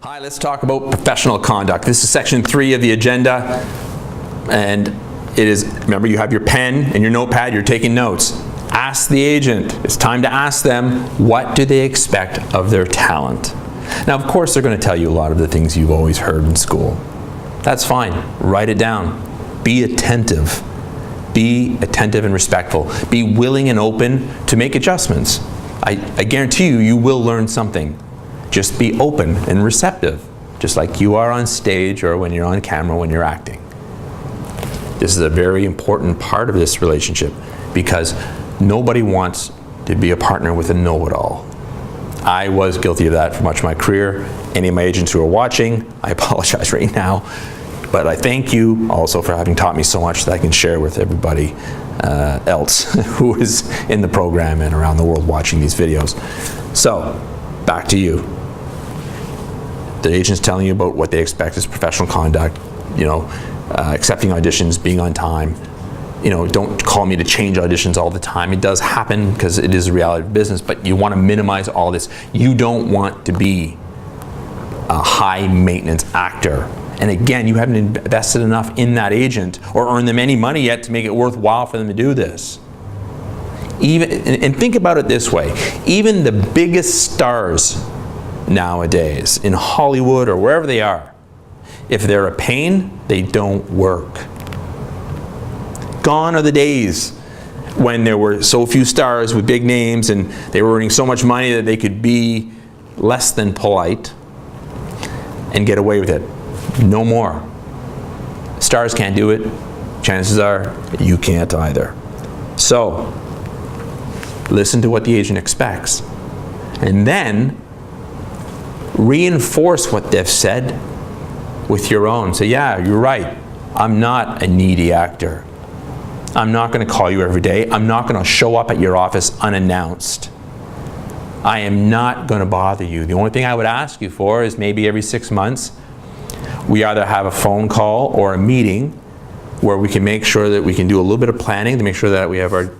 Hi, let's talk about professional conduct. This is section 3 of the agenda, and it is, remember, you have your pen and your notepad, you're taking notes. Ask the agent. It's time to ask them, what do they expect of their talent? Now, of course, they're going to tell you a lot of the things you've always heard in school. That's fine. Write it down. Be attentive. Be attentive and respectful. Be willing and open to make adjustments. I guarantee you, you will learn something. Just be open and receptive, just like you are on stage or when you're on camera when you're acting. This is a very important part of this relationship because nobody wants to be a partner with a know-it-all. I was guilty of that for much of my career. Any of my agents who are watching, I apologize right now, but I thank you also for having taught me so much that I can share with everybody else who is in the program and around the world watching these videos. So, back to you. The agent's telling you about what they expect as professional conduct, accepting auditions, being on time. Don't call me to change auditions all the time. It does happen because it is a reality of business, but you want to minimize all this. You don't want to be a high maintenance actor. And again, you haven't invested enough in that agent or earned them any money yet to make it worthwhile for them to do this. And think about it this way, even the biggest stars nowadays in Hollywood or wherever they are, if they're a pain, they don't work. Gone are the days when there were so few stars with big names and they were earning so much money that they could be less than polite and get away with it. No more. Stars can't do it. Chances are you can't either. So, listen to what the agent expects. And then reinforce what they've said with your own. Say, yeah, you're right. I'm not a needy actor. I'm not going to call you every day. I'm not going to show up at your office unannounced. I am not going to bother you. The only thing I would ask you for is maybe every 6 months, we either have a phone call or a meeting where we can make sure that we can do a little bit of planning to make sure that we have our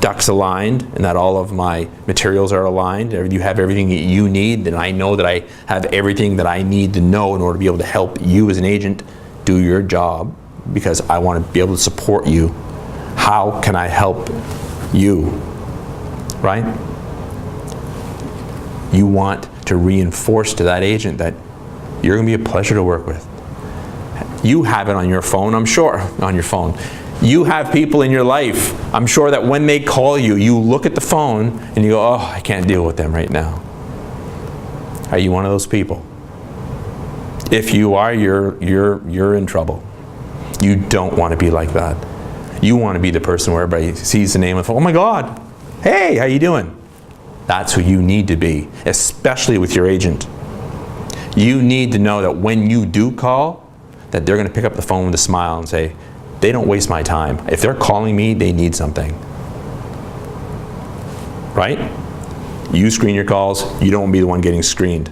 ducks aligned and that all of my materials are aligned. You have everything that you need, then I know that I have everything that I need to know in order to be able to help you as an agent do your job because I want to be able to support you. How can I help you? Right? You want to reinforce to that agent that you're going to be a pleasure to work with. You have it on your phone, I'm sure, on your phone. You have people in your life, I'm sure that when they call you, you look at the phone and you go, oh, I can't deal with them right now. Are you one of those people? If you are, you're in trouble. You don't want to be like that. You want to be the person where everybody sees the name and oh my God, hey, how you doing? That's who you need to be, especially with your agent. You need to know that when you do call, that they're going to pick up the phone with a smile and say, they don't waste my time. If they're calling me, they need something. Right? You screen your calls, you don't want to be the one getting screened.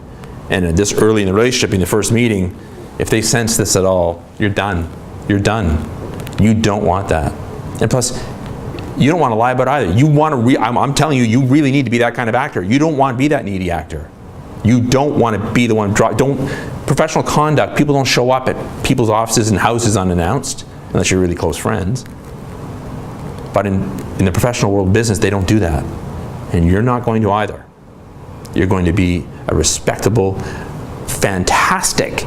And this early in the relationship, in the first meeting, if they sense this at all, you're done. You're done. You don't want that. And plus, you don't want to lie about it either. You want to, I'm telling you, you really need to be that kind of actor. You don't want to be that needy actor. You don't want to be the one, professional conduct, people don't show up at people's offices and houses unannounced, unless you're really close friends. But in the professional world business, they don't do that. And you're not going to either. You're going to be a respectable, fantastic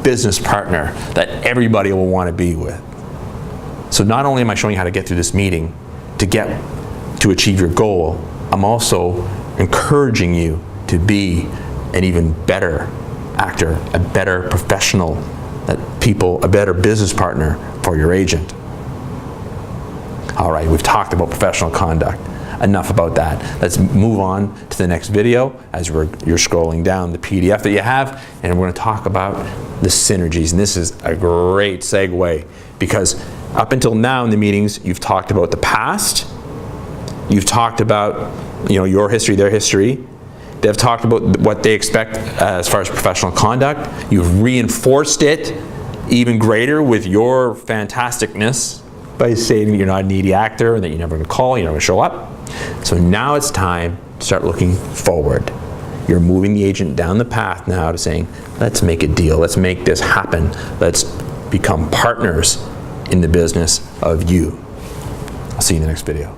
business partner that everybody will want to be with. So not only am I showing you how to get through this meeting to achieve your goal, I'm also encouraging you to be an even better actor, a better professional, a better business partner for your agent. All right, we've talked about professional conduct. Enough about that. Let's move on to the next video as you're scrolling down the PDF that you have, and we're going to talk about the synergies. And this is a great segue because up until now in the meetings, you've talked about the past, you've talked about your history, their history. They've talked about what they expect as far as professional conduct. You've reinforced it even greater with your fantasticness by saying you're not a needy actor and that you're never going to call, you're never going to show up. So now it's time to start looking forward. You're moving the agent down the path now to saying, let's make a deal, let's make this happen, let's become partners in the business of you. I'll see you in the next video.